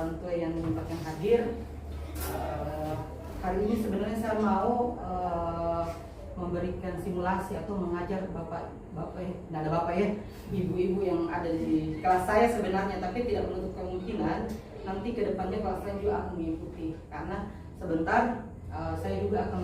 orang tua yang menyempatkan hadir. Hari ini sebenarnya saya mau memberikan simulasi atau mengajar tidak ada bapak ya, ibu-ibu yang ada di kelas saya sebenarnya, tapi tidak menutup kemungkinan nanti ke depannya kelas saya juga akan mengikuti, karena sebentar saya juga akan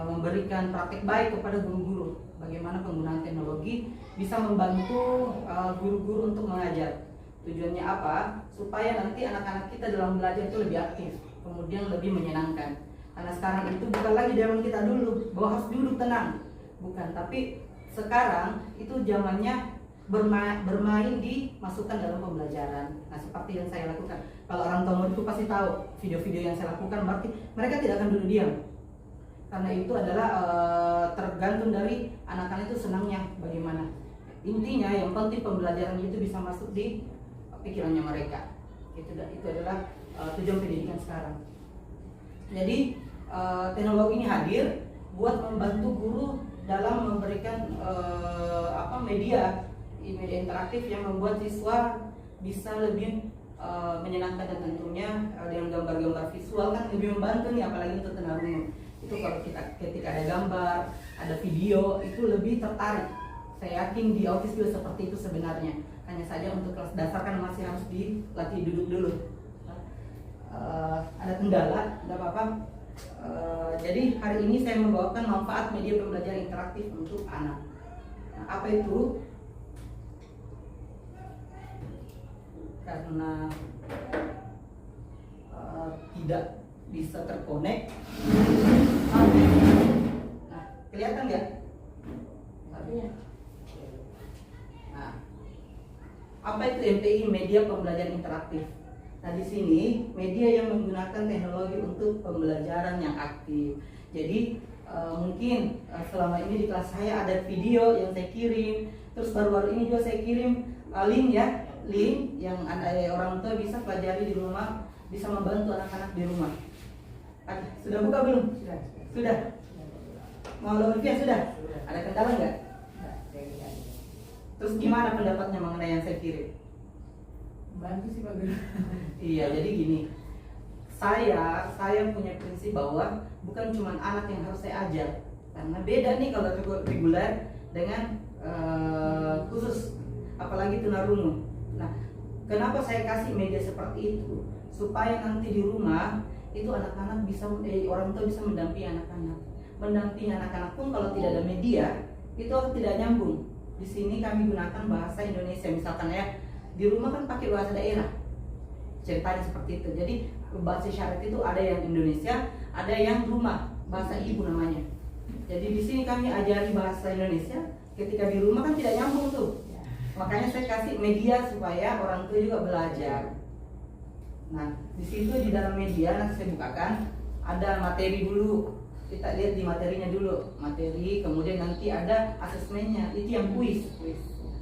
memberikan praktek baik kepada guru-guru bagaimana penggunaan teknologi bisa membantu guru-guru untuk mengajar. Tujuannya apa? Supaya nanti anak-anak kita dalam belajar itu lebih aktif, kemudian lebih menyenangkan. Karena sekarang itu bukan lagi zaman kita dulu bahwa harus duduk tenang, bukan. Tapi sekarang itu zamannya bermain dimasukkan dalam pembelajaran. Nah, seperti yang saya lakukan. Kalau orang tua itu pasti tahu video-video yang saya lakukan, berarti mereka tidak akan duduk diam. Karena itu adalah tergantung dari anak-anak itu senangnya bagaimana. Intinya yang penting pembelajaran itu bisa masuk di pikirannya mereka. Itu adalah tujuan pendidikan sekarang. Jadi teknologi ini hadir buat membantu guru dalam memberikan media interaktif yang membuat siswa bisa lebih menyenangkan, dan tentunya dengan gambar-gambar visual kan lebih membantu nih, apalagi untuk tunarungu. Itu kalau ketika ada gambar, ada video, itu lebih tertarik. Saya yakin di autis juga seperti itu sebenarnya. Hanya saja untuk kelas dasar kan masih harus dilatih duduk dulu. Ada kendala, tidak apa-apa. Jadi hari ini saya membawakan manfaat media pembelajaran interaktif untuk anak. Nah, apa itu? Karena tidak bisa terkonek. Nah, kelihatan nggak? Nah, apa itu MPI, media pembelajaran interaktif? Nah, di sini media yang menggunakan teknologi untuk pembelajaran yang aktif. Jadi mungkin selama ini di kelas saya ada video yang saya kirim, terus baru-baru ini juga saya kirim link yang orang tua bisa pelajari di rumah, bisa membantu anak-anak di rumah. Sudah buka belum? Sudah. Mau login via sudah? Ada kendala nggak? Terus gimana pendapatnya mengenai yang saya kirim? Bantu sih Pak Guru. Iya, jadi gini, saya punya prinsip bahwa bukan cuma anak yang harus saya ajar, karena beda nih kalau reguler dengan khusus, apalagi tunarungu. Nah, kenapa saya kasih media seperti itu? Supaya nanti di rumah itu anak-anak bisa, orang tua bisa mendampingi anak-anak. Mendampingi anak-anak pun kalau tidak ada media itu tidak nyambung. Di sini kami gunakan bahasa Indonesia, misalkan ya. Di rumah kan pakai bahasa daerah, ceritanya seperti itu. Jadi bahasa isyarat itu ada yang Indonesia, ada yang rumah, bahasa ibu namanya. Jadi di sini kami ajari bahasa Indonesia, ketika di rumah kan tidak nyambung tuh. Makanya saya kasih media supaya orang tua juga belajar. Nah, di situ di dalam media nanti saya bukakan ada materi dulu. Kita lihat di materinya dulu, materi, kemudian nanti ada asesmennya, itu yang kuis.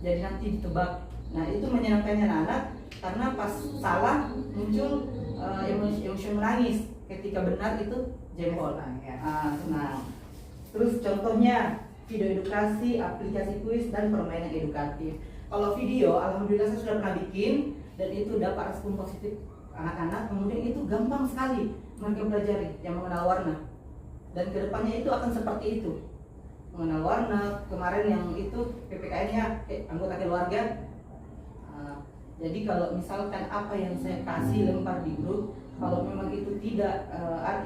Jadi nanti ditebak. Nah, itu menyenangkannya anak karena pas salah muncul emosi menangis, ketika benar itu jempol. Senang. Terus contohnya video edukasi, aplikasi kuis, dan permainan edukatif. Kalau video, alhamdulillah saya sudah pernah bikin dan itu dapat respon positif anak-anak. Kemudian itu gampang sekali mereka pelajari yang mengenal warna. Dan kedepannya itu akan seperti itu, mengenal warna. Kemarin yang itu PPKN-nya anggota keluarga. Jadi kalau misalkan apa yang saya kasih lempar di grup, kalau memang itu tidak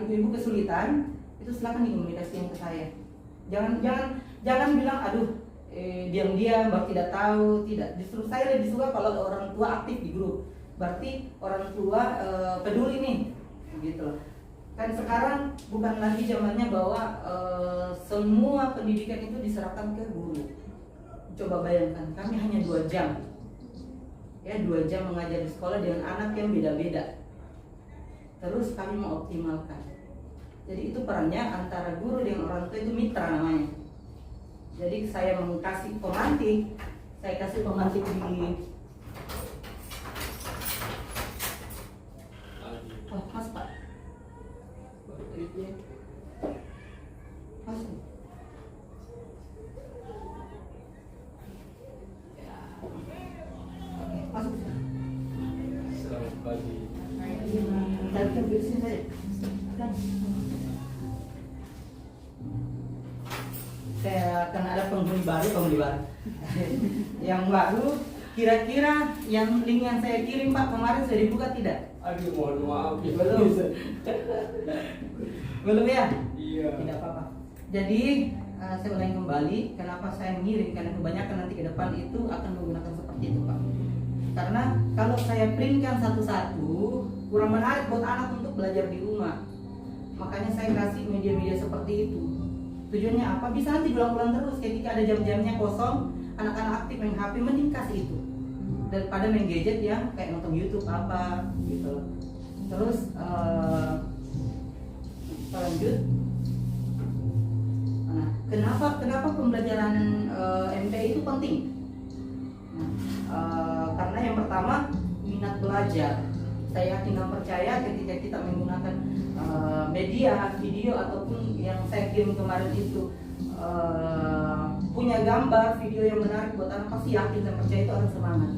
ibu-ibu kesulitan, itu silakan dikomunikasikan ke saya. Jangan bilang aduh diam-diam baru tidak tahu, tidak. Justru saya lebih suka kalau orang tua aktif di grup. Berarti orang tua peduli nih, gitu. Kan sekarang bukan lagi zamannya bahwa semua pendidikan itu diserahkan ke guru. Coba bayangkan, kami hanya 2 jam. Ya, 2 jam mengajar di sekolah dengan anak yang beda-beda. Terus kami mengoptimalkan. Jadi itu perannya antara guru dengan orang tua, itu mitra namanya. Jadi saya kasih pemantik di Mas Pak. Mas. Masuk. Selamat pagi. Tapi bersin saya. Saya akan ada penghuni baru. Yang baru, kira-kira yang link yang saya kirim Pak kemarin sudah dibuka tidak? Aduh, mohon maaf. Belum. Belum ya? Iya. Tidak apa-apa. Jadi saya ulangi kembali, kenapa saya mengirim, karena kebanyakan nanti ke depan itu akan menggunakan seperti itu Pak. Karena kalau saya printkan satu-satu, kurang menarik buat anak untuk belajar di rumah. Makanya saya kasih media-media seperti itu. Tujuannya apa? Bisa nanti diulang-ulang terus ketika ada jam-jamnya kosong, anak-anak aktif main HP, mending kasih itu daripada main gadget yang kayak nonton YouTube apa gitu. Terus lanjut. Nah, kenapa pembelajaran MPI itu penting? Karena yang pertama minat belajar. Saya yakin dan percaya ketika kita menggunakan media, video ataupun yang saya kirim kemarin itu punya gambar, video yang menarik buat anak, pasti yakin dan percaya itu akan semangat.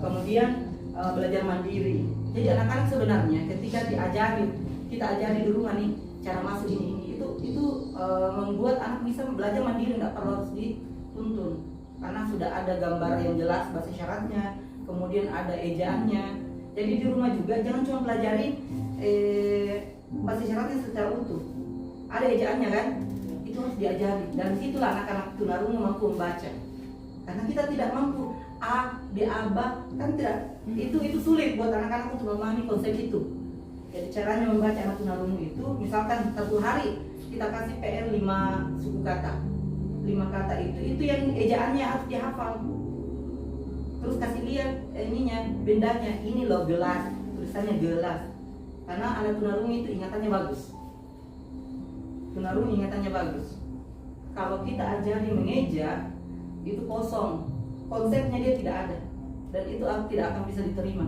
Kemudian belajar mandiri. Jadi anak-anak sebenarnya ketika kita ajari di rumah nih cara masuk ini itu membuat anak bisa belajar mandiri, nggak perlu harus dituntun karena sudah ada gambar yang jelas bahasa isyaratnya, kemudian ada ejaannya. Jadi di rumah juga jangan cuma pelajari bahasa isyaratnya secara utuh, ada ejaannya kan, itu harus diajari. Dan situlah anak-anak tunarungu mampu membaca, karena kita tidak mampu A, B, A, B kan tidak, itu sulit buat anak-anak untuk memahami konsep itu. Jadi caranya membaca anak tunarungu itu, misalkan satu hari kita kasih PR 5 suku kata, 5 kata itu yang ejaannya harus dihafal. Terus kasih lihat bendanya, ini loh gelas, tulisannya gelas. Karena anak tunarungu itu ingatannya bagus. Tunarungu ingatannya bagus. Kalau kita ajari mengeja, itu kosong, konsepnya dia tidak ada, dan itu tidak akan bisa diterima.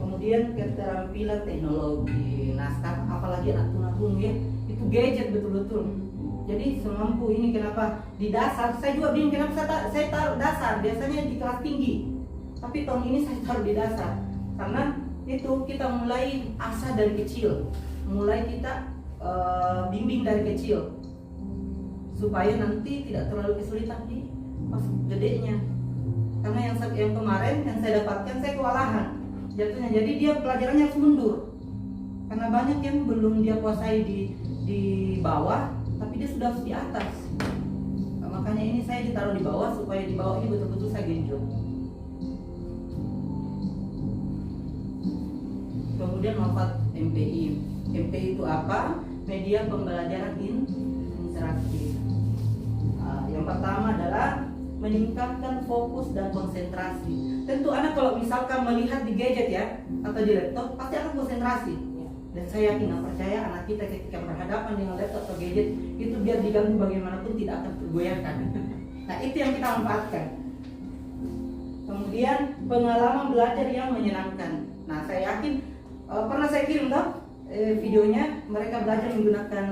Kemudian keterampilan teknologi. Nah sekarang apalagi anak tunarungu ya, itu gadget betul-betul. Jadi semampu ini, kenapa di dasar saya juga bingung kenapa saya taruh dasar, biasanya di kelas tinggi, tapi tahun ini saya taruh di dasar karena itu kita mulai asah dari kecil, mulai kita bimbing dari kecil supaya nanti tidak terlalu kesulitan di pas gedenya. Karena yang kemarin yang saya dapatkan, saya kewalahan jatuhnya, jadi dia pelajarannya harus mundur karena banyak yang belum dia kuasai di bawah, tapi dia sudah harus di atas. Makanya ini saya ditaruh di bawah supaya di bawah ini betul-betul saya genjot. Kemudian manfaat MPI. MPI itu apa? Media pembelajaran interaktif. Yang pertama adalah meningkatkan fokus dan konsentrasi. Tentu anak kalau misalkan melihat di gadget ya atau di laptop pasti akan konsentrasi. Dan saya yakin dan percaya anak kita ketika berhadapan dengan laptop atau gadget itu biar diganggu bagaimanapun tidak akan tergoyahkan. Nah itu yang kita manfaatkan. Kemudian pengalaman belajar yang menyenangkan. Nah saya yakin pernah saya kirim videonya, mereka belajar menggunakan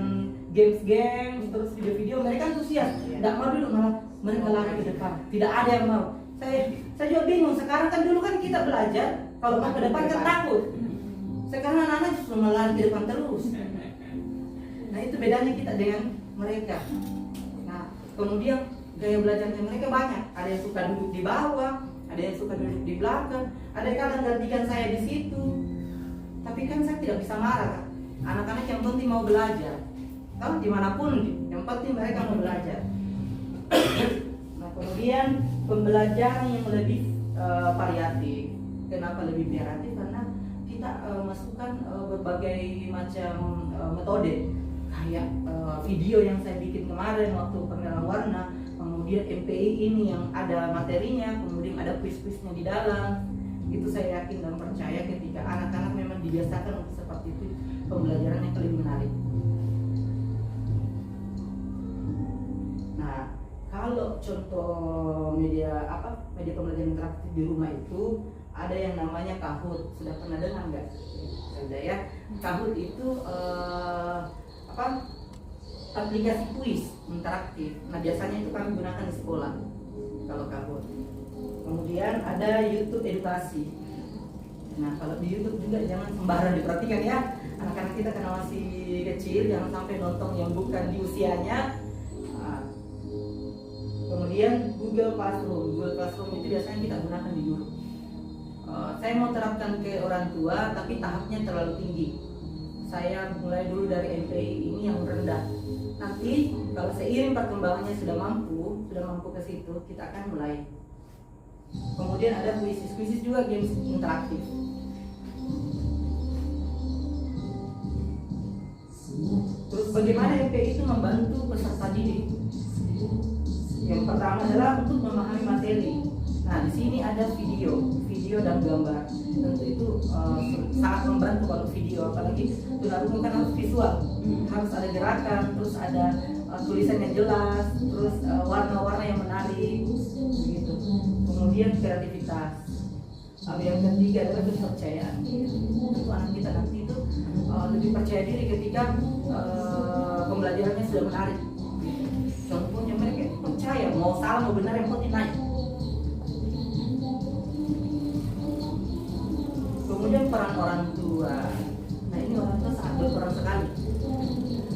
games, terus video-video, mereka antusias. Tidak mau dulu, malah mereka lari ke depan. Tidak ada yang mau. Saya juga bingung. Sekarang kan dulu kan kita belajar kalau mau ke depan kan takut. Sekarang anak-anak justru melari ke depan terus. Nah itu bedanya kita dengan mereka. Nah kemudian gaya belajarnya mereka banyak. Ada yang suka duduk di bawah, ada yang suka duduk di belakang, ada yang kadang gantikan saya di situ. Tapi kan saya tidak bisa marah. Anak-anak yang penting mau belajar. Kalau dimanapun, yang penting mereka mau belajar. Nah kemudian pembelajaran yang lebih variatif. Kenapa lebih variatif? Karena kita masukkan berbagai macam metode, kayak video yang saya bikin kemarin waktu pameran warna, kemudian MPI ini yang ada materinya, kemudian ada kuis-kuisnya di dalam. Itu saya yakin dan percaya ketika anak-anak memang dibiasakan untuk seperti itu, pembelajarannya lebih menarik. Nah kalau contoh media pembelajaran interaktif di rumah itu ada yang namanya Kahoot. Sudah pernah dengar nggak? Sudah ya. Kahoot itu aplikasi kuis interaktif. Nah biasanya itu kami gunakan di sekolah kalau Kahoot. Kemudian ada YouTube edukasi. Nah, kalau di YouTube juga jangan sembarang diperhatikan ya. Anak-anak kita karena masih kecil, jangan sampai nonton yang bukan di usianya. Nah, kemudian Google Classroom itu biasanya kita gunakan di guru. Saya mau terapkan ke orang tua, tapi tahapnya terlalu tinggi. Saya mulai dulu dari MPI ini yang rendah. Nanti kalau seiring perkembangannya sudah mampu ke situ, kita akan mulai. Kemudian ada kuisis juga, games interaktif. Terus bagaimana MPI itu membantu peserta didik? Yang pertama adalah untuk memahami materi. Nah, di sini ada video dan gambar. Tentu itu sangat membantu kalau video, apalagi tunarungu kan harus visual, harus ada gerakan, terus ada tulisan yang jelas, terus warna-warna yang menarik, gitu. Kemudian kreativitas. Yang ketiga adalah kepercayaan. Tentu anak kita nanti itu lebih percaya diri ketika pembelajarannya sudah menarik. Contohnya mereka percaya, mau salah mau benar yang penting naik. Kemudian peran orang tua. Nah, ini orang tua sangat berperan sekali.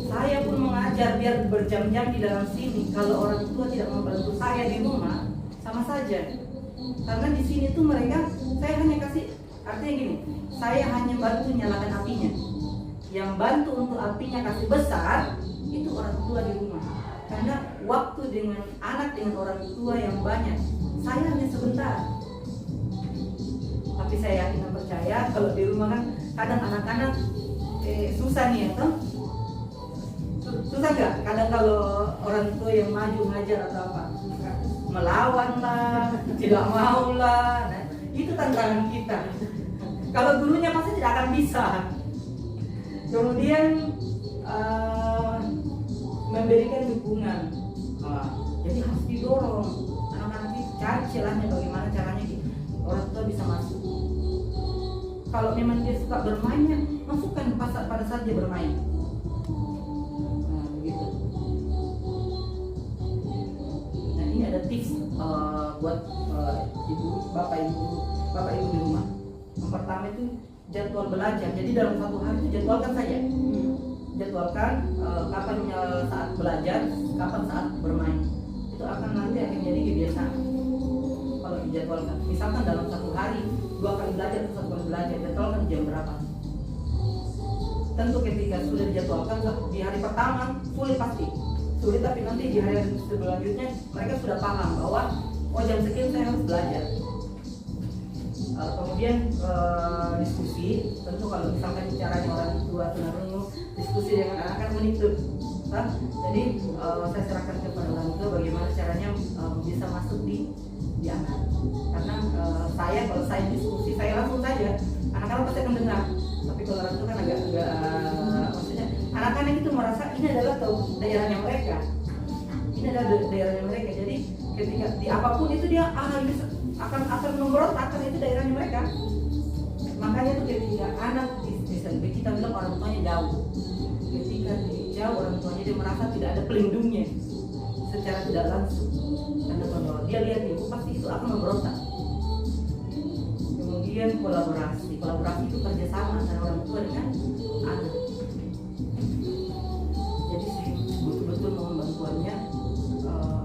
Saya pun mengajar biar berjam-jam di dalam sini. Kalau orang tua tidak membantu saya di rumah, sama saja. Karena di sini tuh mereka, saya hanya kasih, artinya gini, saya hanya bantu nyalakan apinya. Yang bantu untuk apinya kasih besar, itu orang tua di rumah. Karena waktu dengan anak dengan orang tua yang banyak, saya hanya sebentar. Tapi saya yakin dan percaya kalau di rumah kan kadang anak-anak susah nih ya toh? Susah nggak? Kadang kalau orang tua yang maju ngajar atau apa, melawan lah, tidak mau lah. Nah, itu tantangan kita. Kalau gurunya pasti tidak akan bisa. Kemudian memberikan dukungan. Jadi harus didorong anak-anak ini, cari celahnya bagaimana caranya orang tua bisa masuk. Kalau memang dia suka bermainnya, masukkan pada saat dia bermain. Nah, begitu. Nah, ini ada tips buat bapak ibu di rumah. Yang pertama itu jadwal belajar. Jadi dalam satu hari itu jadwalkan saja. Jadwalkan kapan saat belajar, kapan saat bermain. Itu akan jadi kebiasaan. Kalau dijadwalkan, misalkan dalam satu hari 2 kali belajar atau 1 kali belajar, jadwalkan jam berapa. Tentu ketika sudah dijadwalkan di hari pertama sulit pasti, sulit, tapi nanti di hari selanjutnya mereka sudah paham bahwa jam sekian saya harus belajar. Kemudian diskusi, tentu kalau misalkan bicaranya orang tua tunarungu, diskusi dengan anak-anak menikmati. Jadi saya serahkan kepada orang tua bagaimana caranya bisa masuk di anak. Karena kalau saya diskusi, saya langsung saja, anak-anak pasti akan dengar. Tapi kalau orang tua kan agak maksudnya anak-anak itu merasa ini adalah daerahnya mereka. Ini adalah daerahnya mereka. Jadi ketika di apapun itu dia ini akan memberontak karena itu daerahnya mereka. Makanya tuh ketika anak kita bilang orang tuanya jauh. Ketika jauh orang tuanya dia merasa tidak ada pelindungnya secara tidak langsung. Karena kalau dia lihat ibu pasti itu akan memberontak. Kemudian kolaborasi itu kerjasama antara orang tua dengan anak. Jadi betul-betul mohon bantuannya.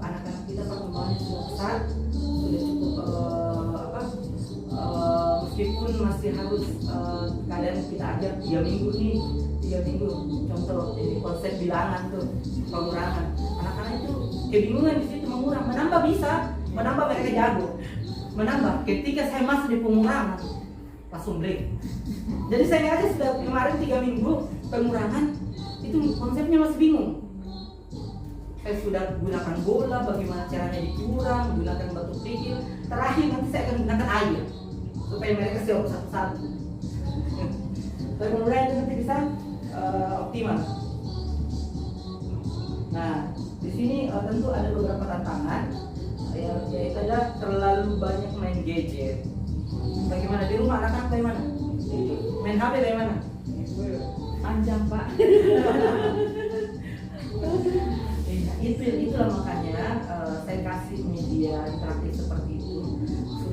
Anak-anak kita perkembangannya sudah besar, sudah cukup meskipun masih harus kadang kita ajak 3 minggu nih, 3 minggu contoh jadi konsep bilangan tuh pengurangan. Anak-anak itu kebingungan di situ menambah bisa, menambah mereka jago. Menambah ketika saya masuk di pengurangan langsung break. Jadi saya aja sudah kemarin 3 minggu pengurangan itu konsepnya masih bingung. Saya sudah gunakan bola, bagaimana caranya dikurang, gunakan batu kerikil. Terakhir nanti saya akan gunakan air supaya mereka siap satu-satu. Kemudian itu nanti bisa optimal. Nah, di sini tentu ada beberapa tantangan, yaitu adalah terlalu banyak main gadget. Bagaimana di rumah anak-anak bagaimana? Main HP bagaimana? Panjang Pak. Itulah makanya saya kasih media interaktif seperti itu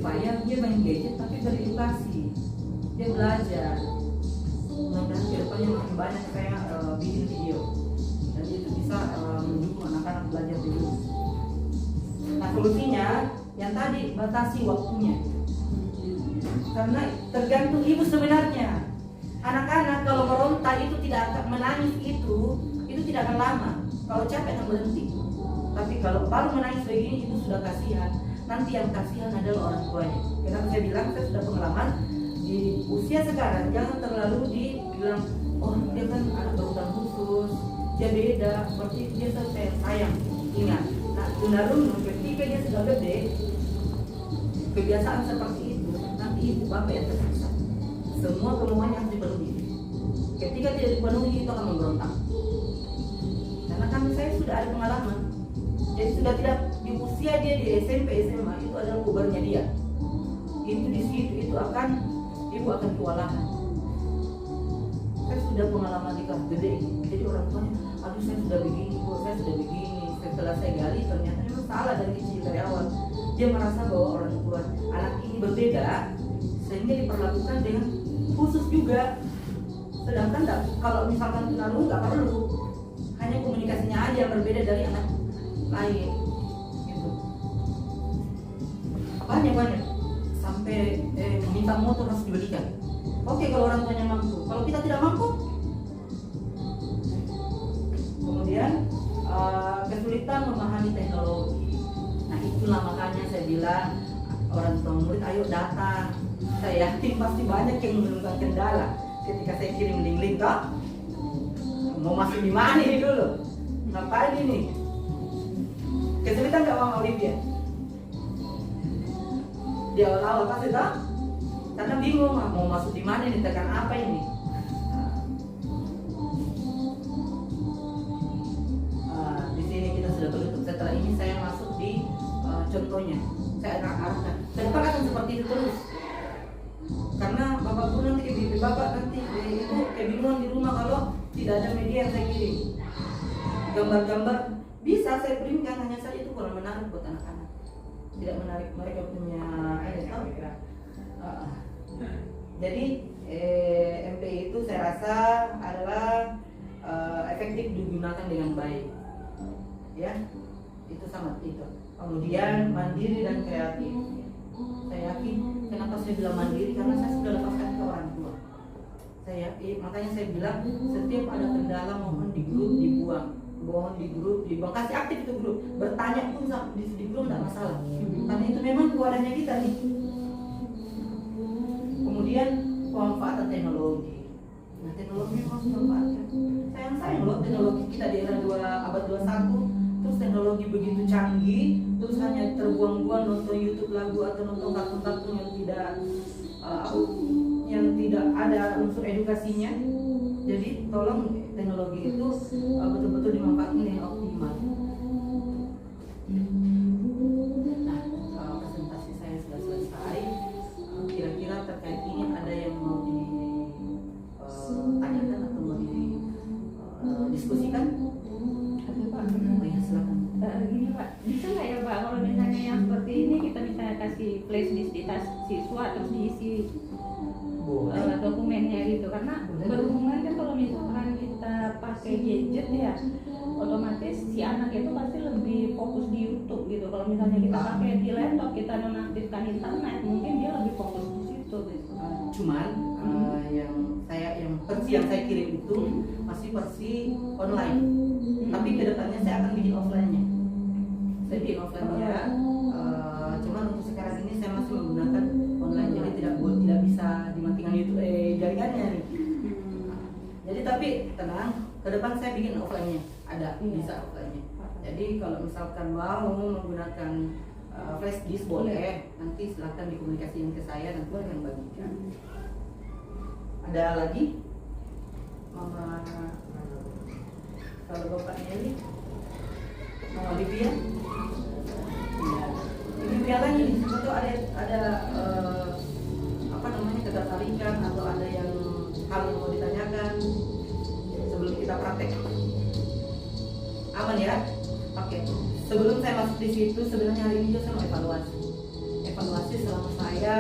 supaya dia main gadget tapi beredukasi, dia belajar. Mudah-mudahan kedepannya makin banyak saya bikin video dan itu bisa mendukung anak-anak belajar dulu. Nah solusinya yang tadi, batasi waktunya, karena tergantung ibu sebenarnya. Anak-anak kalau meronta itu tidak akan menangis, itu tidak akan lama. Kalau capek akan berhenti. Tapi kalau baru menangis begini itu sudah kasihan. Nanti yang kasihan adalah orang tuanya. Kenapa saya bilang, saya sudah pengalaman di usia sekarang, jangan terlalu dibilang, oh dia kan anak berkebutuhan khusus, dia beda, berarti dia sayang. Ingat, nah tunarungu ketika dia sudah gede, kebiasaan seperti itu, nanti ibu bapak yang tersiksa. Semua kemauannya harus dipenuhi. Ketika tidak dipenuhi itu akan memberontak. Karena kan saya sudah ada pengalaman. Jadi sudah tidak di usia dia di SMP SMA itu adalah pubernya dia. Itu di situ itu akan ibu akan kewalahan. Saya sudah pengalaman di kelas gede. Jadi orang tuanya, aduh saya sudah begini, bu, saya sudah begini. Setelah saya gali ternyata memang salah dari kecil dari awal. Dia merasa bahwa orang tua anak ini berbeda sehingga diperlakukan dengan khusus juga. Sedangkan kalau misalkan tunarungu nggak perlu, hanya komunikasinya aja yang berbeda dari anak lain gitu. Banyak sampai minta motor harus dibelikan. Oke kalau orang tuanya mampu, kalau kita tidak mampu. Kemudian kesulitan memahami teknologi. Nah itulah makanya saya bilang orang tua murid ayo datang. Saya yakin pasti banyak yang menemukan kendala ketika saya kirim link-link kok. Mau masuk di mana ini dulu? Ngapain ini? Kesulitan nggak Mama Olivia? Di awal-awal pasti tak? Karena bingung mau masuk di mana ini, tekan apa ini? Di sini kita sudah tutup. Setelah ini saya masuk di contohnya. Saya arahkan. Ke depan akan seperti itu terus. Karena bapak guru nanti bibi bapak nanti itu kebingungan di rumah kalau tidak ada media yang saya kirim. Gambar-gambar bisa saya printkan, hanya saja itu kurang menarik buat anak-anak. Tidak menarik mereka punya tahu. Jadi MPI itu saya rasa adalah efektif digunakan dengan baik. Ya, itu sangat itu. Kemudian mandiri dan kreatif. Saya yakin, kenapa saya bilang mandiri? Karena saya sudah lepaskan ke orang tua. Saya yakin, makanya saya bilang setiap ada kendala mohon di grup dibuang, mohon di grup dibuang, kasih aktif itu grup, bertanya pun di grup tidak masalah. Karena itu memang keadaannya kita nih. Kemudian pemanfaatan teknologi. Nah teknologi memang harus dimanfaatkan. Sayang loh teknologi kita di era abad 21. Terus teknologi begitu canggih, terus hanya terbuang-buang nonton YouTube lagu atau nonton kartun-kartun yang tidak ada unsur edukasinya. Jadi tolong teknologi itu betul-betul dimanfaatkan dengan optimal. Nah, presentasi saya sudah selesai. Kira-kira terkait ini ada yang mau ditanyakan atau mau didiskusikan? Gini Pak, bisa nggak ya Pak kalau misalnya yang seperti ini kita misalnya kasih flash disk di tas siswa terus diisi dokumennya gitu, karena berhubungan kan kalau misalkan kita pakai gadget ya otomatis si anak itu pasti lebih fokus di YouTube gitu. Kalau misalnya kita pakai di laptop kita nonaktifkan internet mungkin dia lebih fokus di situ gitu. Cuman versi yang saya kirim itu masih versi online. Tapi kedepannya saya akan bikin offline-nya. Saya bikin offline-nya. Cuman untuk sekarang ini saya masih menggunakan online, jadi tidak bisa dimatikan YouTube jaringannya nih. Jadi tapi tenang, ke depan saya bikin offline-nya. Ada bisa offline-nya. Jadi kalau misalkan mau menggunakan flash disk boleh, nanti silakan dikomunikasikan ke saya, nanti saya akan bagikan. Ada lagi? Mama, kalau bapaknya ini Mama Olivia, ya. Ini pialanya nih, atau ada ketertarikan atau ada hal yang mau ditanyakan sebelum kita praktek? Aman ya? Oke. Sebelum saya masuk di situ, sebenarnya hari ini juga saya mau evaluasi selama saya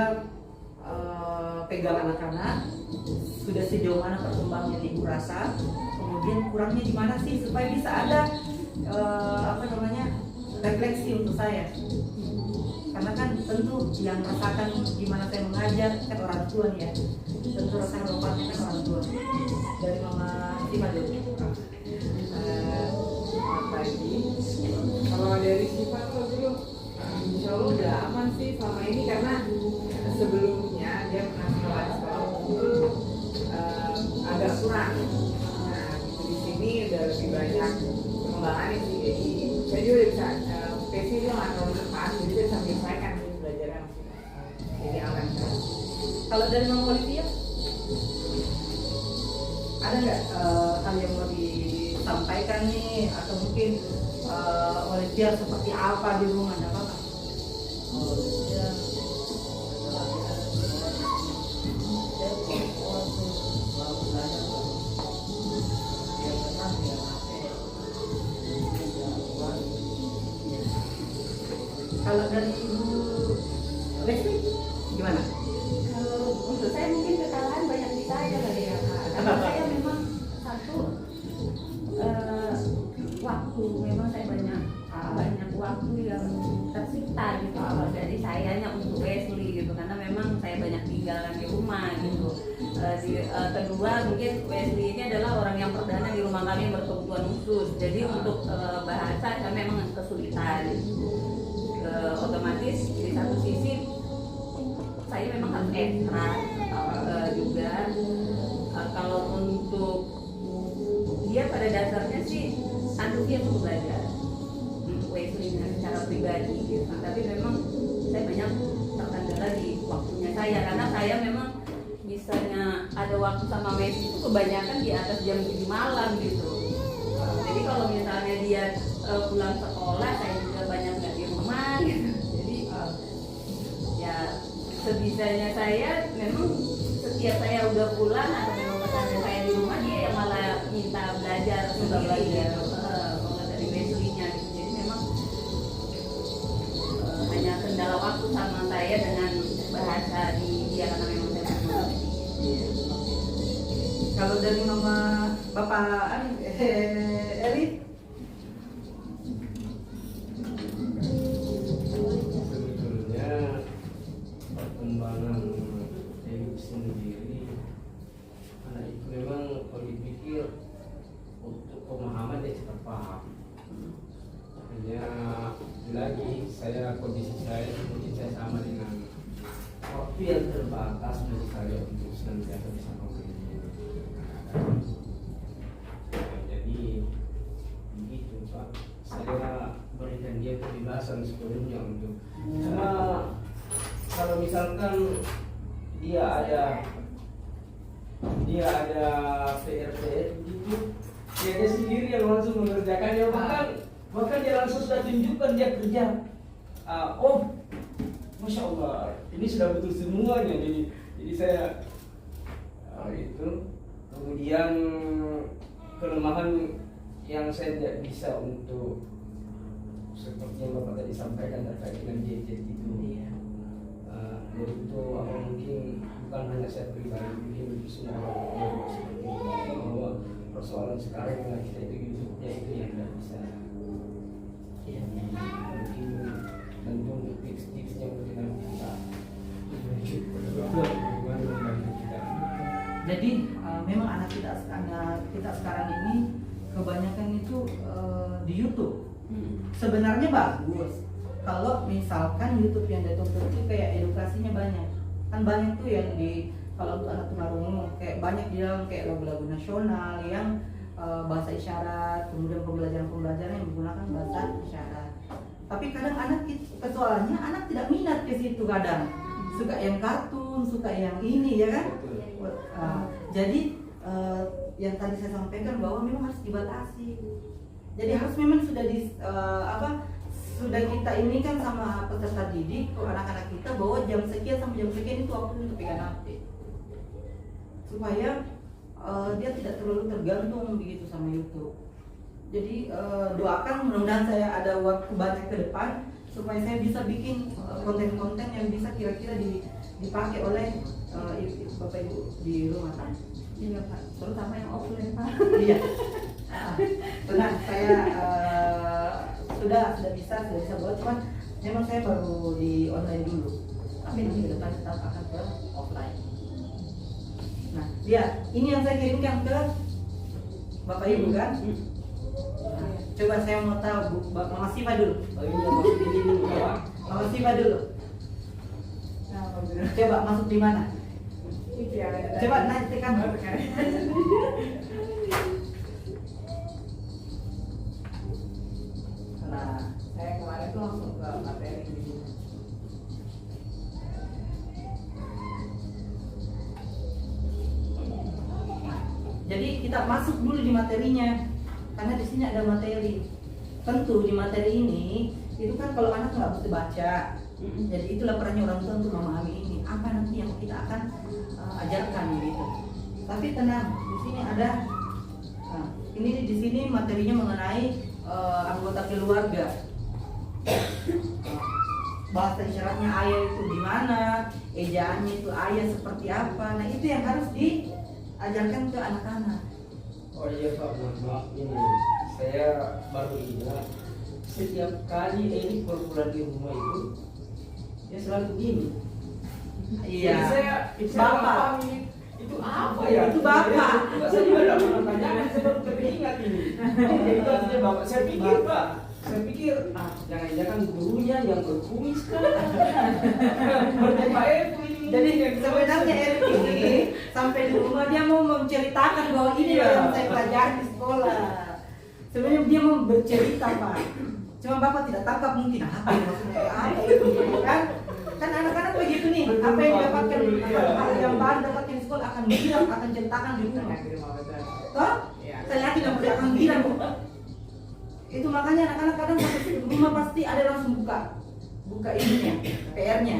pegang anak-anak, sudah sejauh mana perkembangan yang ibu rasa, kemudian kurangnya di mana sih, supaya bisa ada refleksi untuk saya. Karena kan tentu yang merasakan gimana saya mengajar kan orang tua nih ya, tentu rasa harapannya kan orang tua. Dari Mama Sima dulu. Kalau dari Siva tuh dulu, insya Allah udah aman sih selama ini, karena sebelumnya dia pernah sekolah di sekolah itu agak kurang. Nah, di sini udah lebih banyak pengembangan sih, jadi saya juga udah bisa PC dia nggak terlalu depan, jadi dia sambil menyesuaikan belajarnya masih. Jadi aman kan. Kalau dari Mama Olivia, ada nggak hal yang mau disampaikan nih, atau mungkin Olivia seperti apa di rumah, ada apa? Kalau dari Ibu Leslie gimana? Kalau untuk saya mungkin kesalahan banyak di saya kali ya Kak. Karena saya memang satu waktu, memang saya banyak waktu yang tersita gitu kalau dari sayanya untuk Wesley gitu, karena memang saya banyak tinggalkan di rumah gitu. Kedua mungkin Wesley ini adalah orang yang perdana di rumah kami yang berkebutuhan khusus, jadi untuk bahasa saya memang kesulitan. Otomatis di satu sisi saya memang harus ekstra juga. Kalau untuk dia pada dasarnya sih antusias untuk belajar untuk Wesley secara pribadi gitu. Tapi memang saya banyak terkendala di waktunya saya, karena saya memang misalnya ada waktu sama Wesley itu kebanyakan di atas jam 7 malam gitu. Jadi kalau misalnya dia pulang sekolah, saya juga banyak nggak di rumah gitu. Jadi ya sebisanya saya memang setiap saya udah pulang atau memang pesantren saya di rumah, dia yang malah minta belajar sendiri gitu. Kalau dari Wesley-nya gitu. Jadi memang hanya kendala waktu sama saya dengan bahasa di dia, karena memang saya belum. Kalau dari Mama Bapak Eri, sebetulnya perkembangan hidup sendiri anak itu memang kalau dipikir untuk pemahaman dia cepat paham. Hanya lagi kondisi saya mungkin saya sama dengan waktu yang terbatas bagi saya untuk senantiasa bisa memberi. Jadi begitu Pak, saya berikan dia kebebasan sepenuhnya untuk cuma kalau misalkan dia ada PR begitu, dia sendiri yang langsung mengerjakannya, bahkan dia langsung sudah tunjukkan dia kerja. Oh, Masya Allah, ini sudah betul semuanya. Jadi saya itu. Kemudian kelemahan yang saya tidak bisa untuk seperti yang Bapak tadi sampaikan terkait dengan gadget itu. Jadi itu mungkin bukan hanya saya pribadi, mungkin semua orang seperti itu, bahwa persoalan sekarang yang kita itu YouTube-nya itu yang tidak bisa. Mungkin tentu untuk tips-tipsnya mungkin harus kita membantu kita. jadi memang anak kita sekarang ini kebanyakan itu di YouTube. Sebenarnya bagus kalau misalkan YouTube yang ditonton itu kayak edukasinya banyak. Kan banyak tuh yang kalau untuk anak tunarungu kayak banyak di dalam kayak lagu-lagu nasional yang bahasa isyarat, kemudian pembelajaran yang menggunakan bahasa isyarat. Tapi kadang persoalannya anak tidak minat ke situ, kadang suka yang kartun, suka yang ini ya kan. Jadi yang tadi saya sampaikan bahwa memang harus dibatasi. Jadi harus memang sudah kita ini kan sama peserta didik atau anak-anak kita bahwa jam sekian sampai jam sekian itu waktu untuk pegang HP, supaya dia tidak terlalu tergantung begitu sama YouTube. Jadi doakan mudah-mudahan saya ada waktu banyak ke depan, supaya saya bisa bikin konten-konten yang bisa kira-kira dipakai oleh bapak ibu di rumah kan. Iya Pak, terutama yang offline Pak. Iya. Tenang, saya sudah bisa buat, cuman memang saya baru di online dulu. Tapi nanti ke depan tetap akan ke offline. Nah, lihat, ini yang saya kirimkan ke bapak ibu kan. Nah, coba saya mau tahu Mama Siva dulu. Oh ini masuk ini dulu ya. Mama Siva dulu. Coba masuk di mana? Itu ya, ada Coba tadi. naik tekan. Oh, tekan. Nah, Saya kemarin tuh langsung ke materi ini. jadi kita masuk dulu di materinya, karena di sini ada materi. Tentu di materi ini itu kan kalau anak nggak bisa baca, jadi itulah perannya orang tua untuk memahami ini apa nanti yang kita akan ajarkan gitu. Tapi tenang, di sini ada, ini di sini materinya mengenai anggota keluarga. Bahasa isyaratnya ayah itu gimana, ejaannya itu ayah seperti apa. Nah itu yang harus diajarkan ke anak-anak. Oh iya Pak, mohon maaf ini saya baru ingat setiap kali Eri pulang di rumah itu dia selalu gini. Iya. Jadi saya Bapak. paham ini itu apa ya? Itu Bapak. Saya juga tidak pernah tanyakan, saya baru teringat ini. Itu artinya Bapak. Saya pikir Bapak. Pak, saya pikir jangan-jangan gurunya yang berkumis kan? Berarti Pak Efu ini. Jadi sebenarnya Erik ini sampai di rumah dia mau menceritakan bahwa ini loh yang saya pelajari di sekolah. Sebenarnya dia mau bercerita Pak. Cuma Bapak tidak tangkap mungkin apa yang maksudnya apa itu kan? Kan anak-anak begitu nih, apa yang dapatkan yang baru dapatkan di sekolah akan bilang, akan ceritakan di rumah. Yang di rumah betul. Toh? Iya. Saya yakin dia akan bilang. Itu makanya anak-anak kadang masuk ke rumah pasti ada langsung buka ininya, PR-nya.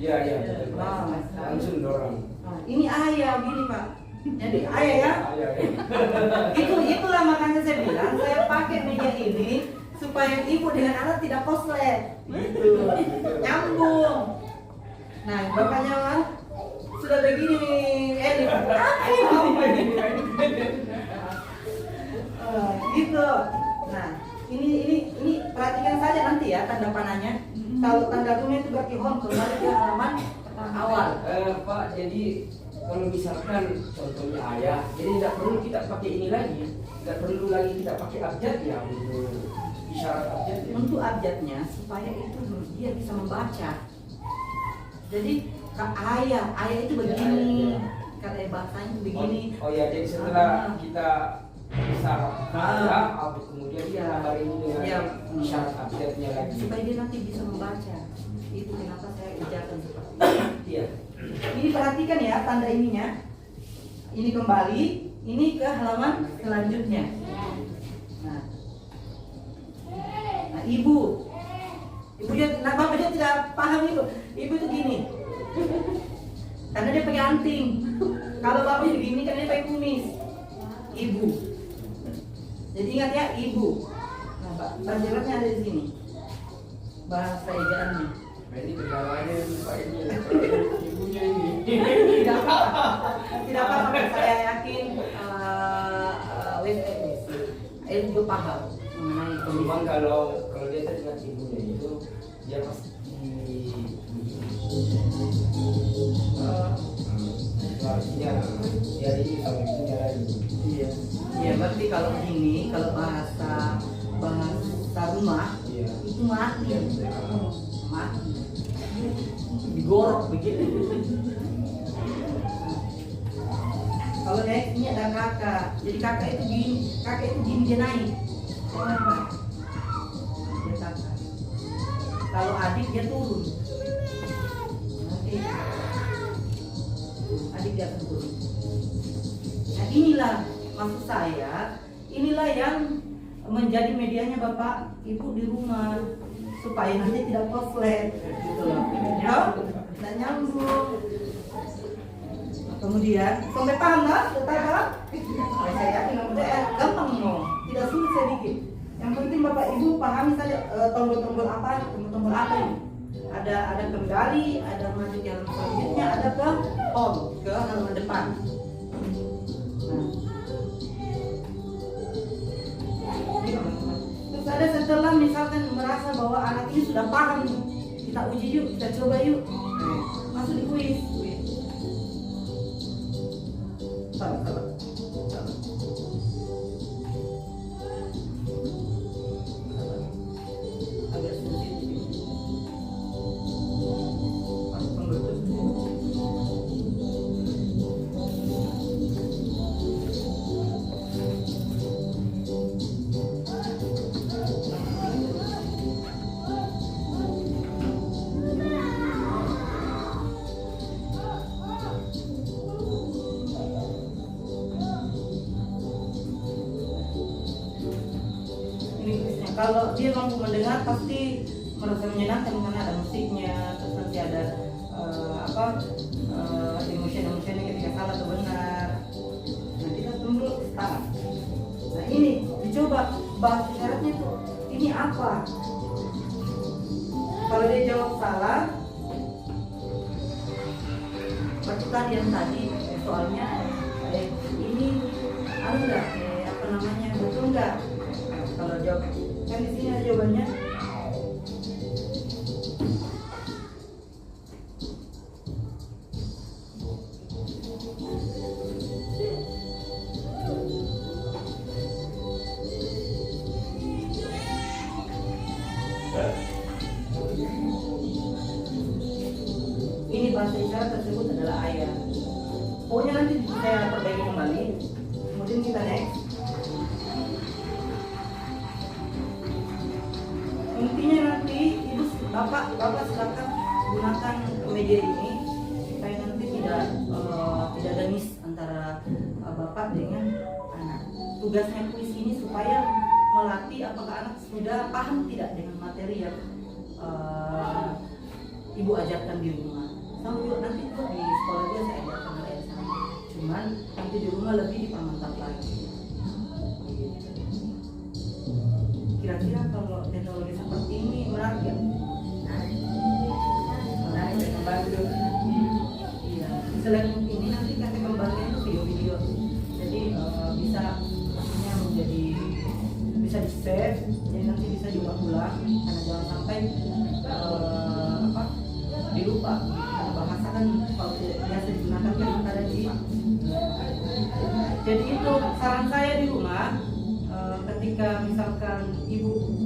Iya iya betul Pak. Ah. Langsung dorong. Nah, ini ayah gini Pak. Jadi ayah ya. Iya iya. Itulah makanya saya bilang saya pakai media ini supaya ibu dengan anak tidak koslet. Gitu. Nyambung. Nah, bapaknya kan sudah begini nih, apa ini? Gitu. Nah, ini perhatikan saja nanti ya tanda panahnya. Kalau tanda dunia itu berarti home, kembali ke halaman awal. Pak, jadi kalau misalkan contohnya ayah, jadi tidak perlu kita pakai ini lagi, tidak perlu lagi kita pakai abjad ya untuk isyarat abjad ya. Untuk abjadnya supaya itu dia bisa membaca. Jadi ayah itu begini, kata bahasanya itu begini. Oh ya, jadi setelah kita isyarat ayah, kemudian kita Iya. gambar ini dengan Iya. isyarat abjadnya lagi. Supaya dia nanti bisa membaca. Itu kenapa saya kerjakan seperti itu. Iya. Ini perhatikan ya tanda ininya. Ini kembali, ini ke halaman selanjutnya. Nah, ibu dia, bapak dia tidak paham itu. Ibu itu gini, karena dia pakai anting. Kalau bapak begini karena dia pakai kumis. Ibu. Jadi ingat ya, ibu. Nah, pelajarannya ada di sini. Bahasa ejaannya. Nah, ini kendalanya Pak ini ibunya ini. Tidak apa-apa. Tidak apa-apa. Saya yakin juga paham mengenai Memang kondisi. kalau dia teringat ibunya itu dia pasti itu artinya dia ini sama ibunya lagi. Iya. Iya, berarti kalau ini kalau bahasa rumah Iya. itu mati. Iya, betul. Mati. Digorok begitu. Kalau naik ini ada kakak. Jadi kakak itu gini dia naik. Dia kakak. Kalau adik dia turun. Nanti adik dia akan turun. Nah inilah maksud saya, inilah yang menjadi medianya Bapak Ibu di rumah supaya nanti tidak koslet gitu loh. Tidak nyambung. Kemudian sampai paham nggak? Sudah paham? Saya yakin udah gampang mau, tidak sulit saya bikin. Yang penting Bapak Ibu pahami saja tombol-tombol apa ini. Ada kendali, ada maju jalan selanjutnya, ada ke home, ke halaman depan. Nah, terus ada setelah misalkan merasa bahwa anak ini sudah paham nih, kita uji yuk, kita coba yuk, masuk di kuis. Salah. Agak sensitif. Masuk pembentuk. Kalau dia mampu mendengar pasti merasa menyenangkan karena ada musiknya, terus nanti ada emosi-emosinya ketika salah atau benar. Nah kita tunggu start. Nah ini dicoba bahas syaratnya tuh ini apa? Kalau dia jawab salah, pertanyaan yang tadi soalnya ini enggak betul enggak? Kalau jawab kan di sini ada jawabannya. Ini bahasa isyarat tersebut adalah ayat. Pokoknya nanti saya perbaiki kembali. Kemudian kita next. Intinya nanti ibu bapak silakan gunakan media ini supaya nanti tidak ada miss antara bapak dengan anak. Tugasnya kuis ini supaya melatih apakah anak sudah paham tidak dengan materi yang ibu ajarkan di rumah. Sama juga nanti itu di sekolah dia saya ajarkan hal yang sama. Cuman nanti di rumah lebih dipermantap lagi. Kira-kira kalau teknologi seperti ini menarik ya? Menarik dan membantu. Iya. Selain ini nanti kami kembangkan itu video-video. Jadi bisa maksudnya menjadi bisa di save, jadi nanti bisa diulang-ulang karena jangan sampai dilupa. Karena bahasa kan kalau biasa digunakan kan ada di. Jadi itu saran saya di rumah. Ketika misalkan ibu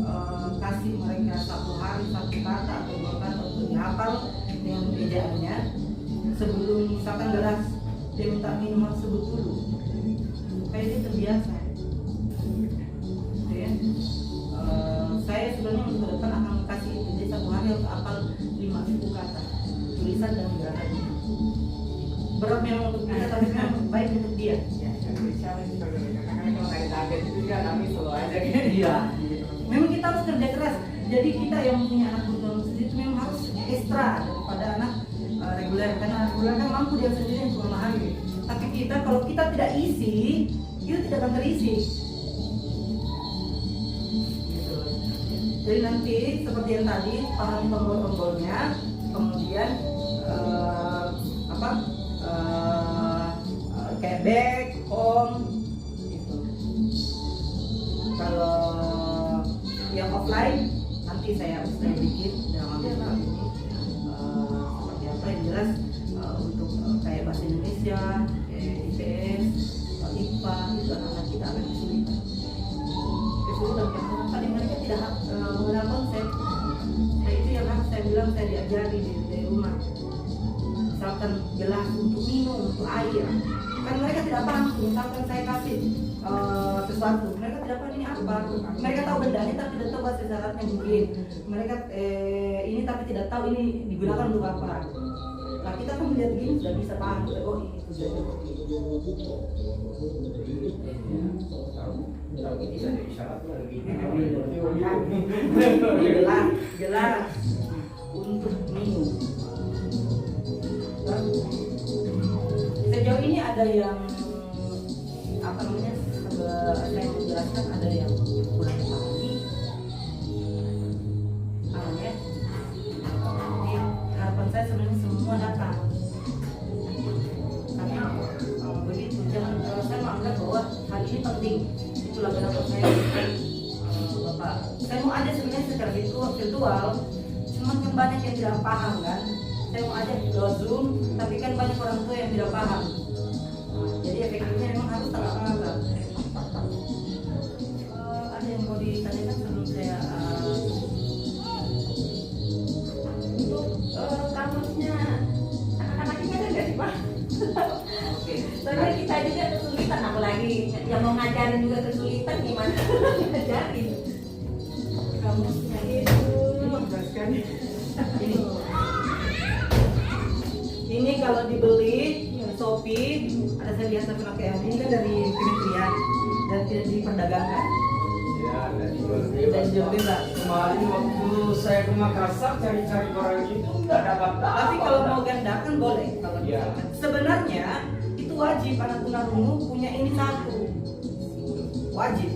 kasih mereka satu hari satu kata atau dua kata untuk dihafal dengan ejaannya, sebelum misalkan gelas dia minta minum harus sebut dulu supaya dia terbiasa. Ya. Saya sebenarnya untuk depan akan kasih jadi satu hari harus hafal 5.000 kata tulisan dan gerakannya. Berat memang untuk kita tapi memang baik untuk dia. Kalau kayak target itu juga kami selalu aja gitu. Iya. Memang kita harus kerja keras. Jadi kita yang punya anak berkebutuhan khusus itu memang harus ekstra daripada anak reguler. Karena reguler kan mampu dia sendiri untuk memahami. Tapi kita kalau kita tidak isi, itu tidak akan terisi. Gitu. Jadi nanti seperti yang tadi pahami tombol-tombolnya, kemudian kayak back, home. Kalau yang offline nanti saya bikin dalam video ini seperti apa yang jelas untuk kayak bahasa Indonesia, IPS, IPA itu anak-anak kita akan kesulitan karena mereka tidak mengenal konsep. Nah itu yang harus saya bilang saya diajari di rumah. Misalkan gelas untuk minum, untuk air, kan mereka tidak paham. Misalkan saya kasih sesuatu, mereka tidak paham ini apa. Mereka tahu bendanya tapi tidak tahu bahasa isyaratnya mungkin. Mereka ini tapi tidak tahu ini digunakan untuk apa. Nah kita kan melihat gini sudah bisa paham. Oh ini tujuannya seperti itu. Tahu ini saja isyaratnya lagi. Gelas untuk minum. Sejauh ini ada yang saya menjelaskan ada yang kurang paham. penting. Itulah kenapa saya bilang, Bapak, saya mau ada sebenarnya secara virtual, cuman kan banyak yang tidak paham kan. Saya mau ajak lewat Zoom, tapi kan banyak orang tua yang tidak paham. Jadi efektifnya memang harus tatap muka. Ada yang mau ditanyakan sebelum saya Untuk kamusnya anak-anak kita ada nggak sih Pak? oke. Soalnya kita juga kesulitan, apalagi yang mau ngajarin juga kesulitan, gimana ngajarin? Kamusnya Jelaskan. ini kalau dibeli Shopee, ada saya lihat saya pakai ini kan dari kementerian dan tidak diperdagangkan. Ya, dari jual Dan jual bebas. Kemarin waktu saya ke Makassar cari-cari barang itu nggak dapat. Tapi kalau mau gandakan boleh. Kalau Iya. misalkan. Sebenarnya itu wajib anak tunarungu punya ini satu. Wajib.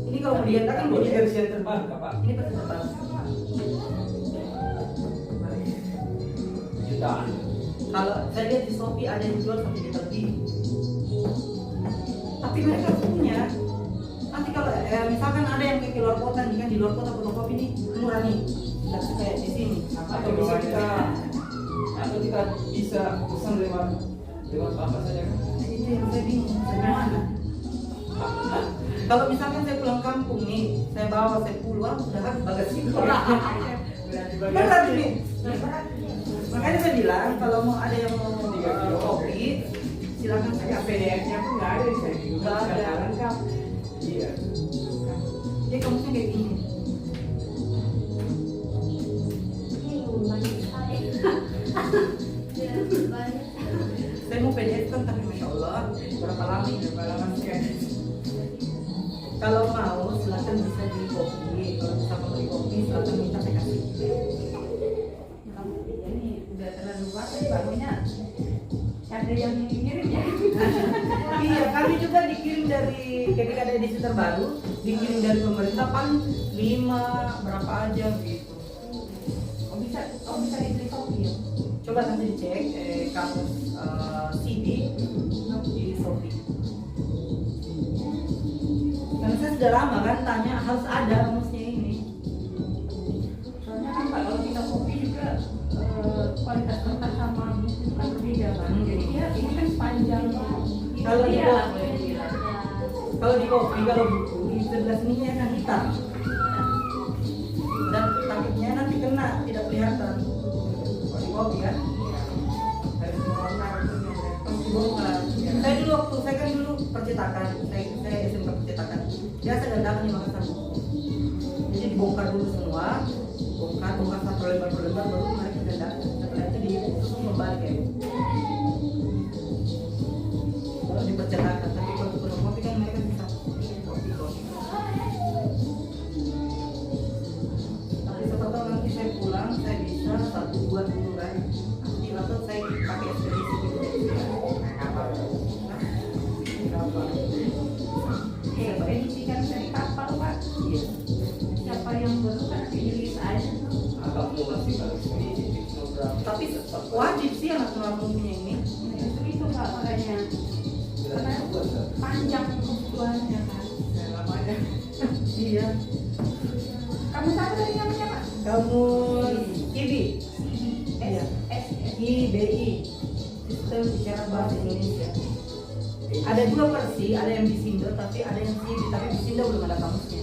Ini kalau mau digandakan ini boleh. versi yang terbaru, Pak. Ini versi terbaru. Jutaan. Kalau saya lihat di Shopee ada yang jual sampai juta lebih. Tapi mereka punya. Nanti kalau misalkan ada yang ke luar kota, nih kan di luar kota fotokopi ini murah nih. Nggak kayak di sini. Atau bisa kita bisa pesan lewat apa saja kan? Itu yang saya bingung. Bagaimana? Kalau misalkan saya pulang kampung nih, saya bawa saya pulang sudah habis bagasi. Berat ini. Makanya saya bilang kalau mau ada yang mau kopi, silakan saya PDF-nya pun nggak ada di saya juga. Nggak ada. Lengkap. Iya. Jadi kamusnya kayak gini. Saya mau PDF kan tapi masya Allah berapa lama ini? Berapa lama sih kan? Kalau mau silakan bisa di kopi. Kalau bisa mau di kopi silakan minta saya kasih. Ini udah terlalu banget barunya ada yang ngirim ya. Iya, kami juga dikirim dari ketika ada edisi terbaru, dikirim dari pemerintah paling 5 berapa aja gitu. bisa dibeli kopi ya. Coba nanti dicek kamus CD di Shopee. Karena saya sudah lama kan tanya harus ada kamusnya ini. Soalnya kan Pak, kalau kita kopi juga kualitas kertas sama buku itu kan berbeda kan. Jadi dia ini kan panjang. Kalau di Iya, kopi, boleh dibilang. kalau di kopi, kalau buku di sebelah sininya akan hitam. Dan takutnya nanti kena tidak kelihatan. Kalau di kopi kan. Harus dibongkar punya laptop. Bongkar. Saya dulu waktu saya kan dulu percetakan, saya SMK percetakan. Biasa gandakan di Makassar. Jadi dibongkar dulu semua, bongkar satu lembar per lembar baru mereka gandakan. Setelah itu disusun kembali kayak. Kalau di percetakan, tapi kalau di fotokopi kan mereka bisa kopi. Tapi siapa tahu nanti saya pulang saya bisa 1-2 dulu kan. Nanti atau saya pakai ekspedisi gitu. Edisikan dari kapal Pak. Iya. Siapa yang baru kan rilis aja. Agak murah sih kalau ekspedisi kilogram. Tapi wajib sih anak tunarungu punya ini. Justru itu Pak makanya. Karena panjang kebutuhannya kan. Dan lamanya. Iya. Kamu siapa tadi namanya Pak? Kamu IBI. Iya. IBI. Sistem Bicara Bahasa Indonesia. Ada dua versi, ada yang di Sindo tapi ada yang sini, tapi di Sindo belum ada kamusnya.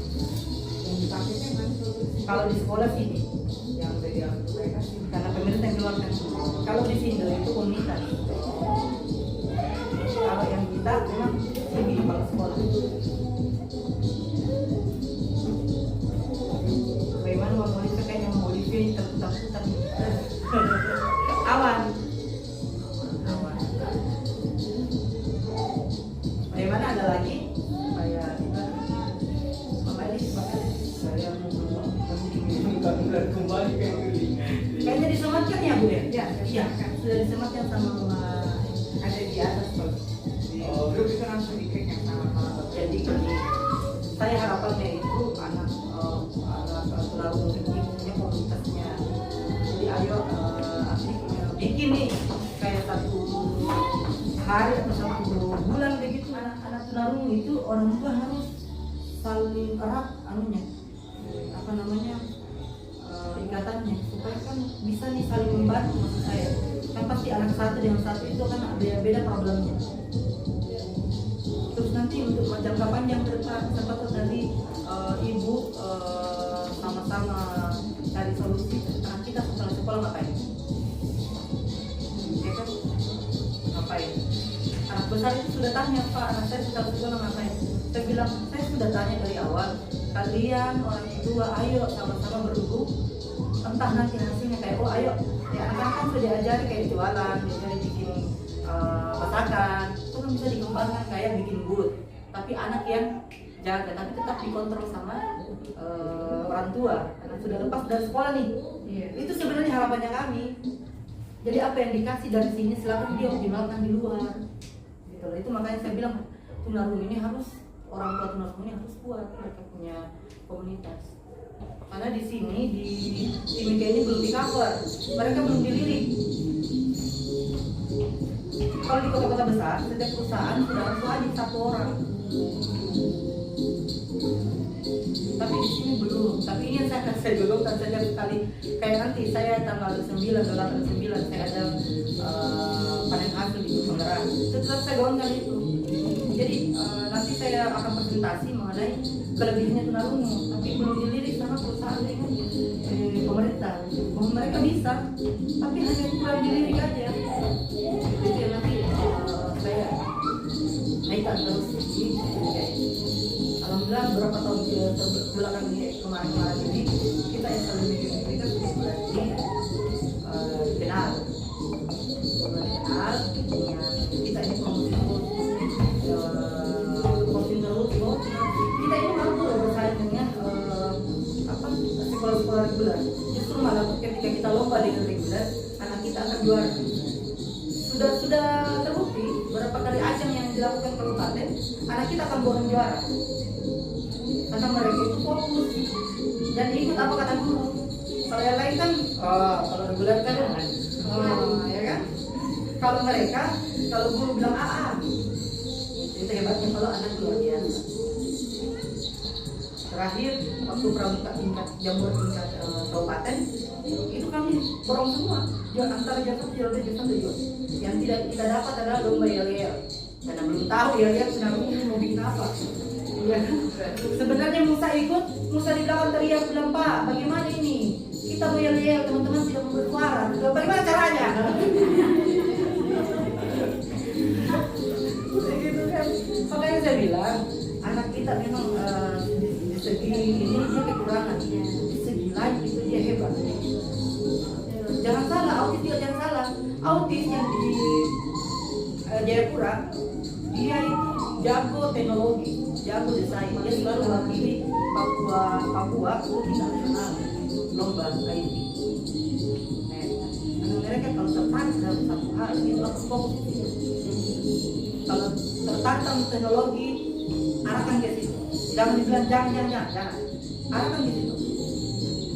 Yang dipakainya mana tuh? Kalau di sekolah sini, Yang udah diambil mereka sih. karena pemerintah yang keluarkan. Kalau di Sindo itu komunitas. Kalau yang kita memang lebih di kepala sekolah. Bagaimana Bang Monica kayaknya mau Olivia ini terputar-putar. Awan. Awan. Bagaimana ada lagi? Saya Mama Elis, saya mau Kembali ke Yuli. kayaknya disematkan ya Bu ya? Ya, Iya, sudah disematkan sama Mama. ada di atas Pak. Di grup itu langsung diklik yang sama-sama. Jadi gini, saya harapannya itu anak tunarungu ini punya komunitasnya. Jadi ayo bikin nih kayak satu hari atau 1 bulan begitu. Anak-anak tunarungu itu orang tua harus saling erat anunya, apa namanya, ikatannya, supaya kan bisa nih saling membantu. Maksud saya kan pasti anak satu dengan satu itu kan beda problemnya. Terus nanti untuk jangka panjang ke depan, siapa tahu tadi ibu sama-sama cari solusi. Anak kita setelah sekolah ngapain? Ya kan? Ngapain? Anak besar itu sudah tanya, Pak, anak saya setelah sekolah ngapain? Saya bilang, saya sudah tanya dari awal, kalian orang tua ayo sama-sama berdua, entah nanti hasilnya kayak ayo, ya anak-anak kan sudah diajari kayak jualan, diajari bikin masakan, itu kan bisa dikembangkan kayak bikin good. Tapi anak yang jaga, tapi tetap dikontrol sama orang tua. Karena sudah lepas dari sekolah nih, itu sebenarnya harapannya kami. Jadi apa yang dikasih dari sini silakan dia optimalkan di luar. Gitu. Itu makanya saya bilang tunarungu ini harus, orang tua tunarungu ini harus kuat, mereka punya komunitas. Karena di sini di Timika ini belum di cover, mereka belum dilirik. Kalau di kota-kota besar, setiap perusahaan sudah harus wajib 1 orang. Tapi di sini belum. Tapi ini yang saya golongkan saja sekali. Kayak nanti saya tanggal 9 atau 8/9 saya ada panen hasil di Tangerang. Tetap saya golongkan itu. Jadi nanti saya akan presentasi mengenai kelebihannya tunarungu, tapi belum dilirik sama perusahaan pemerintah. Mereka bisa, tapi hanya kurang dilirik aja. Itu yang nanti saya naikkan terus. Alhamdulillah beberapa tahun belakang ini, kemarin ini kita yang selalu kita sudah berarti dikenal, kita ini promosi posting terus, kita ini mampu bersaing dengan sekolah-sekolah reguler. Justru malah ketika kita lomba dengan reguler, anak kita akan juara. Sudah terbukti beberapa kali ajang yang dilakukan kabupaten, anak kita akan borong juara. Karena mereka itu fokus dan ikut apa kata guru. Kalau yang lain kan, kalau reguler kan, ya kan. Kalau mereka, kalau guru bilang itu hebatnya kalau anak luar biasa. Terakhir waktu pramuka tingkat jambor tingkat kabupaten, itu kami borong semua. Antara jam 1 dan jam 2. Yang tidak kita dapat adalah lomba yel-yel. Karena belum tahu yel-yel tunarungu mau bikin apa. Ya, sebenarnya Musa ikut, Musa di belakang teriak bilang, Pak, bagaimana ini? Kita mau yel-yel, teman-teman tidak mau bersuara. Bagaimana caranya? Begitu kan? Makanya saya bilang, anak kita memang di segi ini dia kekurangan, di segi lain itu dia hebat. Jangan salah, autis juga jangan salah. Autis yang di Jayapura, dia itu jago teknologi, jago desain. Dia selalu wakili Papua ke tingkat nasional lomba IT. Mereka kalau tertarik dalam satu hal itu akan fokus. Kalau tertarik dalam teknologi, arahkan ke situ. Jangan dibilang jangan. Arahkan ke situ.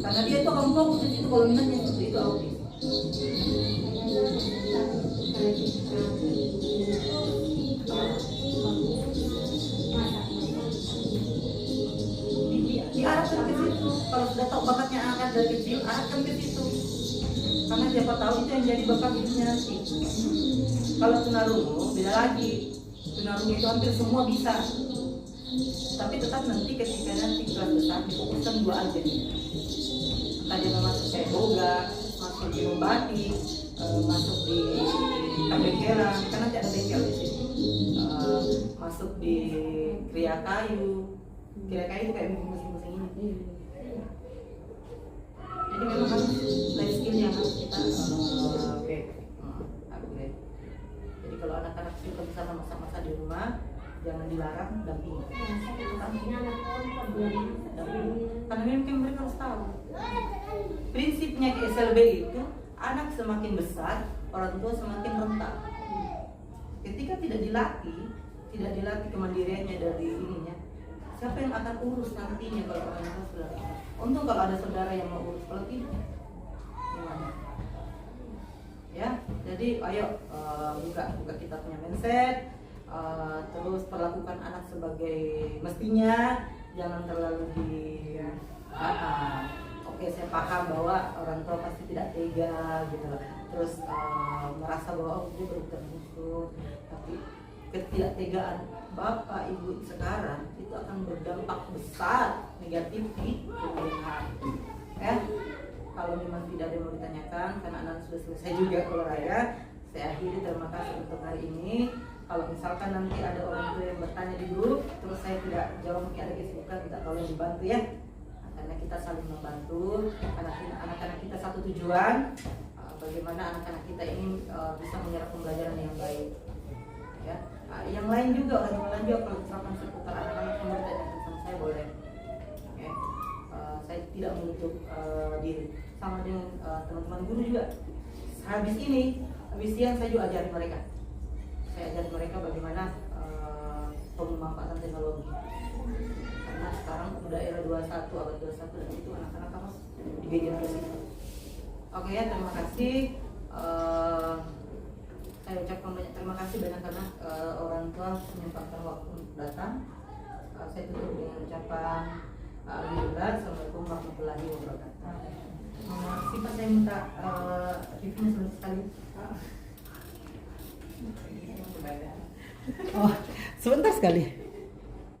Karena dia itu akan fokus di situ. Kalau minatnya itu autis. Diarahkan ke situ. Kalau sudah tahu bakatnya anak dari kecil, arahkan ke situ. Karena siapa tahu itu yang jadi bakat hidupnya nanti. Kalau tunarungu beda lagi. Tunarungu itu hampir semua bisa. Tapi tetap nanti ketika nanti kelas besar difokuskan 2 aja. Entah dia masuk kayak boga, masuk di membatik, masuk di bengkelan, karena nanti ada bengkel di sini. Masuk di kriya kayu itu kayak musim-musim ini. Jadi memang harus life skill yang harus kita upgrade. Jadi kalau anak-anak suka bersama masa-masa di rumah, jangan dilarang, dampingi. Karena memang mereka harus tahu. Prinsipnya ke SLB itu, anak semakin besar, orang tua semakin rentan. Ketika tidak dilatih kemandiriannya dari ininya, siapa yang akan urus nantinya kalau orang tua sudah rentan? Untung kalau ada saudara yang mau urus, kalau tidak, gimana? Ya, jadi Jadi ayo buka kita punya mindset, terus perlakukan anak sebagai mestinya, jangan terlalu di oke, saya paham bahwa orang tua pasti tidak tega gitu loh. Terus merasa bahwa dia berhutang khusus, tapi ketidaktegaan bapak ibu sekarang itu akan berdampak besar negatif di kemudian hari. Ya, kalau memang tidak ada yang mau ditanyakan karena anak sudah selesai juga kalau raya, saya akhiri. Terima kasih untuk hari ini. Kalau misalkan nanti ada orang tua yang bertanya di grup, terus saya tidak jawab, mungkin ada kesibukan, minta tolong dibantu ya. Karena kita saling membantu, anak-anak kita satu tujuan, bagaimana anak-anak kita ini bisa menyerap pembelajaran yang baik. Ya, yang lain juga, orang lain juga kalau misalkan seputar anak-anak yang bertanya sama saya boleh. Ya, saya tidak menutup diri. Sama dengan teman-teman guru juga. Habis siang saya juga ajarin mereka. Saya ajarin mereka bagaimana pemanfaatan teknologi. Karena sekarang udah era 21, abad 21, dan itu anak-anak harus dibikin ke situ. Oke ya, terima kasih. Saya ucapkan banyak terima kasih banyak karena orang tua menyempatkan waktu untuk datang. Saya tutup dengan ucapan alhamdulillah, assalamualaikum warahmatullahi wabarakatuh. Makasih Pak, saya minta reviewnya sebelum sekali. Oh, sebentar sekali.